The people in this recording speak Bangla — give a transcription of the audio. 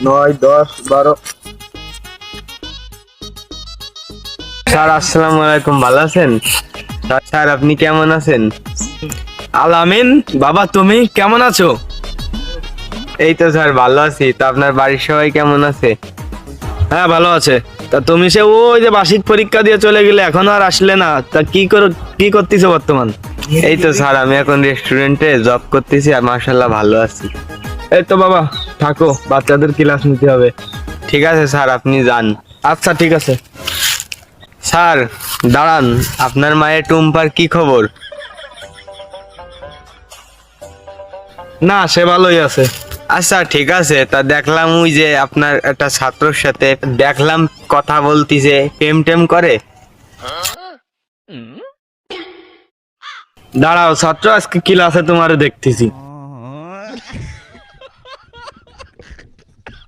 9, 10, 12। স্যার আসসালামু আলাইকুম, ভালো আছেন? স্যার আপনি কেমন আছেন? আলামিন, বাবা তুমি কেমন আছো? এই তো স্যার ভালো আছি। তো আপনার বাড়ির সবাই কেমন আছে? হ্যাঁ ভালো আছে। তা তুমি সে ওই যে বার্ষিক পরীক্ষা দিয়ে চলে গেলে এখনো আর আসলে না, তা কি করতেছো বর্তমান? এই তো স্যার আমি এখন রেস্টুরেন্টে জব করতেছি আর মাশাআল্লাহ ভালো আছি। এই তো বাবা থাকো, বাচ্চাদের ক্লাস নিতে হবে। ঠিক আছে স্যার, আপনি যান। আচ্ছা ঠিক আছে। স্যার দাঁড়ান, আপনার মায়ের টুম্পার কি খবর? না সে ভালোই আছে। আচ্ছা ঠিক আছে। তা দেখলাম ওই যে আপনার একটা ছাত্রর সাথে দেখলাম কথা বলতিছে, প্রেম টেম করে। দাঁড়াও ছাত্র, আজকে ক্লাসে তোমারে দেখতেছি।